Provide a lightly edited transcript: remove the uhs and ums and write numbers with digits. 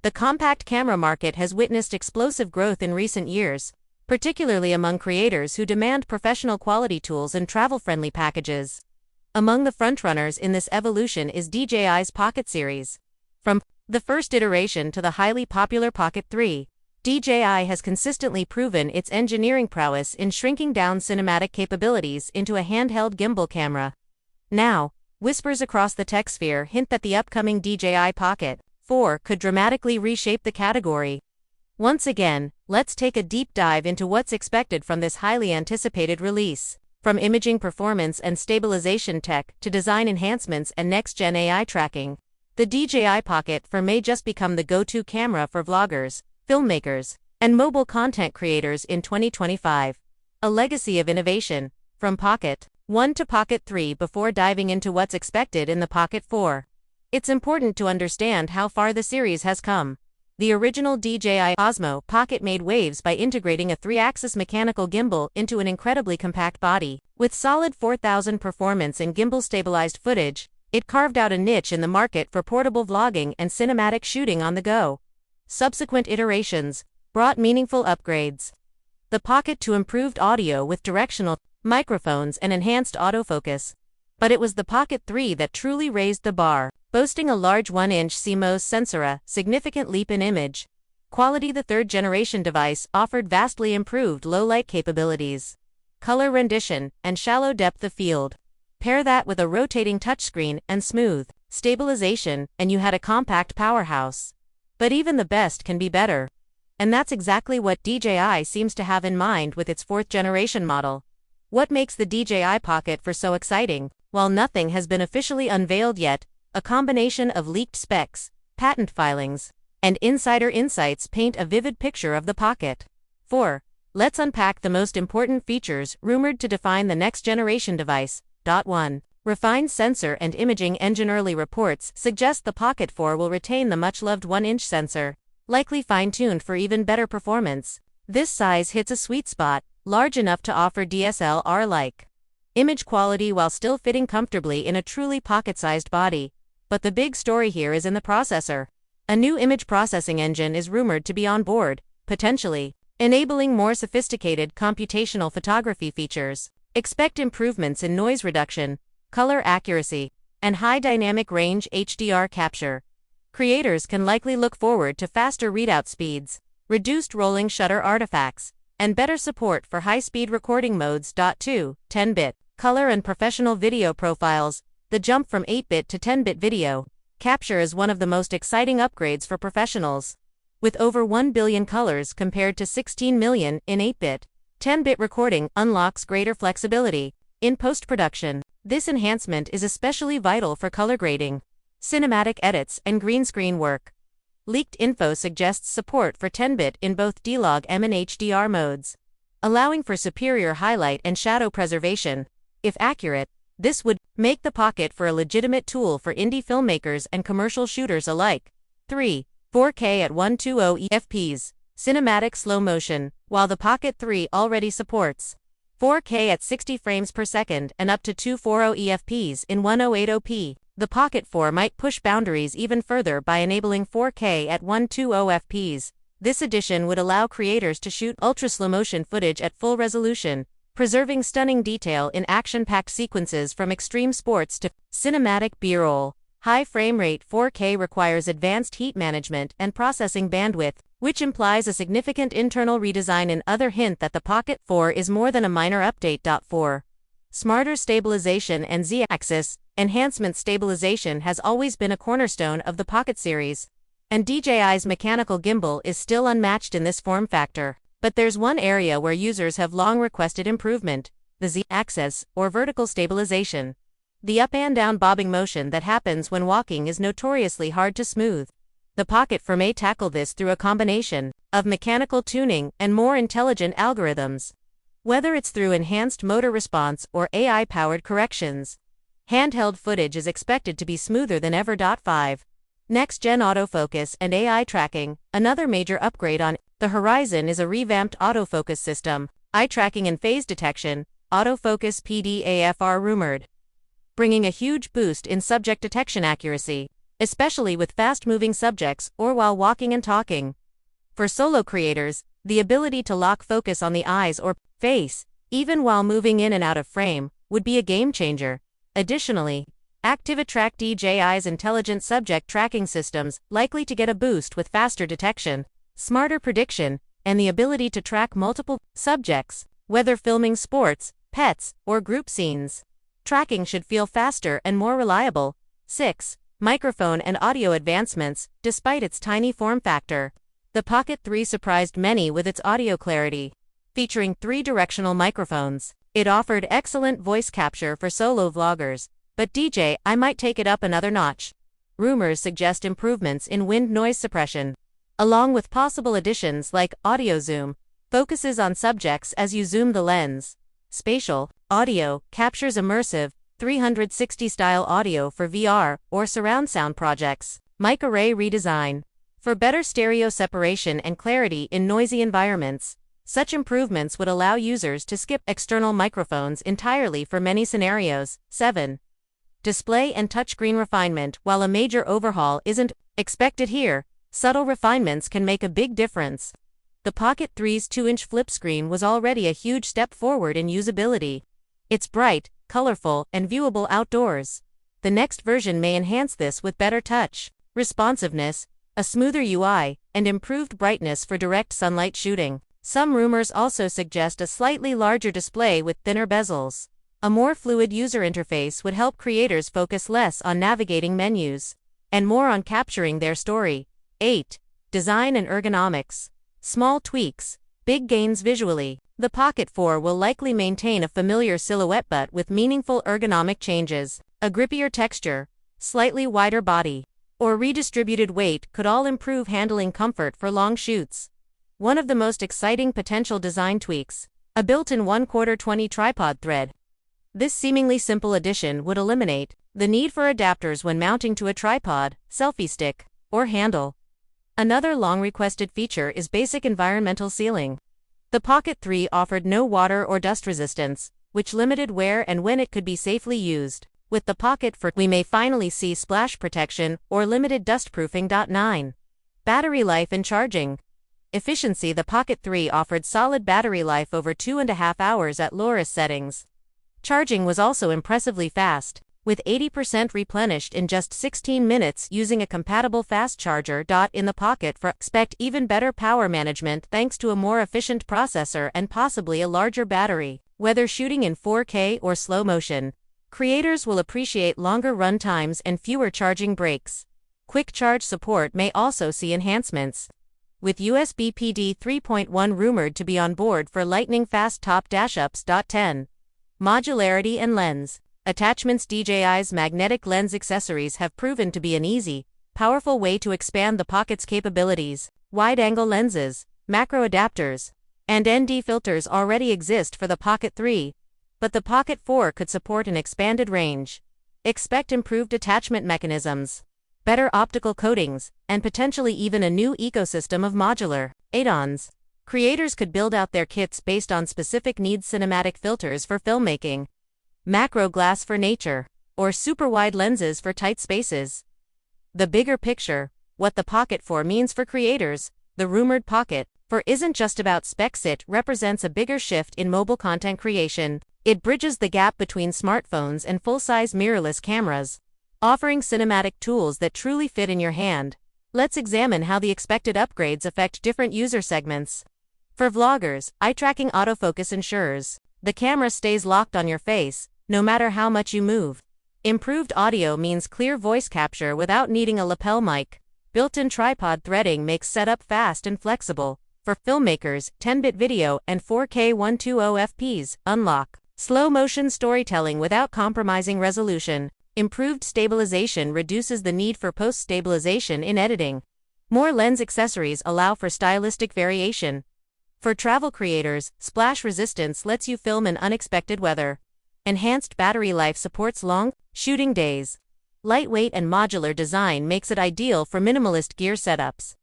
The compact camera market has witnessed explosive growth in recent years, particularly among creators who demand professional quality tools and travel-friendly packages. Among the frontrunners in this evolution is DJI's Pocket series. From the first iteration to the highly popular Pocket 3, DJI has consistently proven its engineering prowess in shrinking down cinematic capabilities into a handheld gimbal camera. Now, whispers across the tech sphere hint that the upcoming DJI Pocket 4 could dramatically reshape the category. Once again, let's take a deep dive into what's expected from this highly anticipated release. From imaging performance and stabilization tech to design enhancements and next-gen AI tracking, the DJI Pocket 4 may just become the go-to camera for vloggers, filmmakers, and mobile content creators in 2025. A legacy of innovation, from Pocket 1 to Pocket 3. Before diving into what's expected in the Pocket 4, it's important to understand how far the series has come. The original DJI Osmo Pocket made waves by integrating a 3-axis mechanical gimbal into an incredibly compact body. With solid 4000 performance and gimbal-stabilized footage, it carved out a niche in the market for portable vlogging and cinematic shooting on the go. Subsequent iterations brought meaningful upgrades. The Pocket 2 improved audio with directional microphones and enhanced autofocus. But it was the Pocket 3 that truly raised the bar, boasting a large 1-inch CMOS sensor, a significant leap in image quality. The third-generation device offered vastly improved low-light capabilities, color rendition, and shallow depth of field. Pair that with a rotating touchscreen and smooth stabilization, and you had a compact powerhouse. But even the best can be better. And that's exactly what DJI seems to have in mind with its 4th-generation model. What makes the DJI Pocket 4 so exciting? While nothing has been officially unveiled yet, a combination of leaked specs, patent filings, and insider insights paint a vivid picture of the Pocket 4. Let's unpack the most important features rumored to define the next-generation device. 1. Refined sensor and imaging engine. Early reports suggest the Pocket 4 will retain the much-loved 1-inch sensor, likely fine-tuned for even better performance. This size hits a sweet spot, large enough to offer DSLR-like image quality while still fitting comfortably in a truly pocket-sized body. But the big story here is in the processor. A new image processing engine is rumored to be on board, potentially enabling more sophisticated computational photography features. Expect improvements in noise reduction, color accuracy, and high dynamic range HDR capture. Creators can likely look forward to faster readout speeds, reduced rolling shutter artifacts, and better support for high-speed recording modes. 2. 10-bit color and professional video profiles. The jump from 8-bit to 10-bit video capture is one of the most exciting upgrades for professionals. With over 1 billion colors compared to 16 million in 8-bit, 10-bit recording unlocks greater flexibility in post-production. This enhancement is especially vital for color grading, cinematic edits, and green screen work. Leaked info suggests support for 10-bit in both D-Log M and HDR modes, allowing for superior highlight and shadow preservation. If accurate, this would make the Pocket 4 a legitimate tool for indie filmmakers and commercial shooters alike. 3. 4K at 120 fps. Cinematic slow motion. While the Pocket 3 already supports 4K at 60 frames per second and up to 240 fps in 1080p, the Pocket 4 might push boundaries even further by enabling 4K at 120 fps. This addition would allow creators to shoot ultra-slow motion footage at full resolution, preserving stunning detail in action-packed sequences from extreme sports to cinematic B-roll. High frame rate 4K requires advanced heat management and processing bandwidth, which implies a significant internal redesign. And other hint that the Pocket 4 is more than a minor update. 4. Smarter stabilization and Z-axis enhancement. Stabilization has always been a cornerstone of the Pocket series, and DJI's mechanical gimbal is still unmatched in this form factor. But there's one area where users have long requested improvement: the Z-axis, or vertical stabilization. The up and down bobbing motion that happens when walking is notoriously hard to smooth. The Pocket 4 may tackle this through a combination of mechanical tuning and more intelligent algorithms. Whether it's through enhanced motor response or AI-powered corrections, handheld footage is expected to be smoother than ever. 5. Next-gen autofocus and AI tracking. Another major upgrade on the horizon is a revamped autofocus system. Eye tracking and phase detection, autofocus PDAF, are rumored, bringing a huge boost in subject detection accuracy. especially with fast-moving subjects or while walking and talking. For solo creators, the ability to lock focus on the eyes or face, even while moving in and out of frame, would be a game changer. Additionally, ActiveTrack DJI's intelligent subject tracking systems likely to get a boost with faster detection, smarter prediction, and the ability to track multiple subjects, whether filming sports, pets, or group scenes. Tracking should feel faster and more reliable. 6. Microphone and audio advancements. Despite its tiny form factor, the Pocket 3 surprised many with its audio clarity. Featuring 3-directional microphones, it offered excellent voice capture for solo vloggers, but DJI might take it up another notch. Rumors suggest improvements in wind noise suppression, along with possible additions like audio zoom, focuses on subjects as you zoom the lens. Spatial audio captures immersive 360-style audio for VR or surround sound projects. Mic array redesign for better stereo separation and clarity in noisy environments. Such improvements would allow users to skip external microphones entirely for many scenarios. 7. Display and touchscreen refinement. While a major overhaul isn't expected here, subtle refinements can make a big difference. The Pocket 3's 2-inch flip screen was already a huge step forward in usability. It's bright, colorful, and viewable outdoors. The next version may enhance this with better touch responsiveness, a smoother UI, and improved brightness for direct sunlight shooting. Some rumors also suggest a slightly larger display with thinner bezels. A more fluid user interface would help creators focus less on navigating menus and more on capturing their story. 8. Design and ergonomics. Small tweaks, big gains visually. The Pocket 4 will likely maintain a familiar silhouette but with meaningful ergonomic changes. A grippier texture, slightly wider body, or redistributed weight could all improve handling comfort for long shoots. One of the most exciting potential design tweaks, a built-in 1/4 20 tripod thread. This seemingly simple addition would eliminate the need for adapters when mounting to a tripod, selfie stick, or handle. Another long-requested feature is basic environmental sealing. The Pocket 3 offered no water or dust resistance, which limited where and when it could be safely used. With the Pocket 4, we may finally see splash protection or limited dustproofing. 9. Battery life and charging efficiency. The Pocket 3 offered solid battery life over 2.5 hours at lowest settings. Charging was also impressively fast, with 80% replenished in just 16 minutes using a compatible fast charger. In the Pocket 4, expect even better power management thanks to a more efficient processor and possibly a larger battery. Whether shooting in 4K or slow motion, creators will appreciate longer run times and fewer charging breaks. Quick charge support may also see enhancements, with USB PD 3.1 rumored to be on board for lightning-fast top dash-ups. 10. Modularity and lens attachments. DJI's magnetic lens accessories have proven to be an easy, powerful way to expand the Pocket's capabilities. Wide-angle lenses, macro adapters, and ND filters already exist for the Pocket 3, but the Pocket 4 could support an expanded range. Expect improved attachment mechanisms, better optical coatings, and potentially even a new ecosystem of modular add-ons. Creators could build out their kits based on specific needs: cinematic filters for filmmaking, macro glass for nature, or super wide lenses for tight spaces. The bigger picture, what the Pocket 4 means for creators. The rumored Pocket 4 isn't just about specs, it represents a bigger shift in mobile content creation. It bridges the gap between smartphones and full-size mirrorless cameras, offering cinematic tools that truly fit in your hand. Let's examine how the expected upgrades affect different user segments. For vloggers, eye tracking autofocus ensures the camera stays locked on your face, no matter how much you move. Improved audio means clear voice capture without needing a lapel mic. Built-in tripod threading makes setup fast and flexible. For filmmakers, 10-bit video and 4K 120fps unlock slow-motion storytelling without compromising resolution. Improved stabilization reduces the need for post-stabilization in editing. More lens accessories allow for stylistic variation. For travel creators, splash resistance lets you film in unexpected weather. Enhanced battery life supports long shooting days. Lightweight and modular design makes it ideal for minimalist gear setups.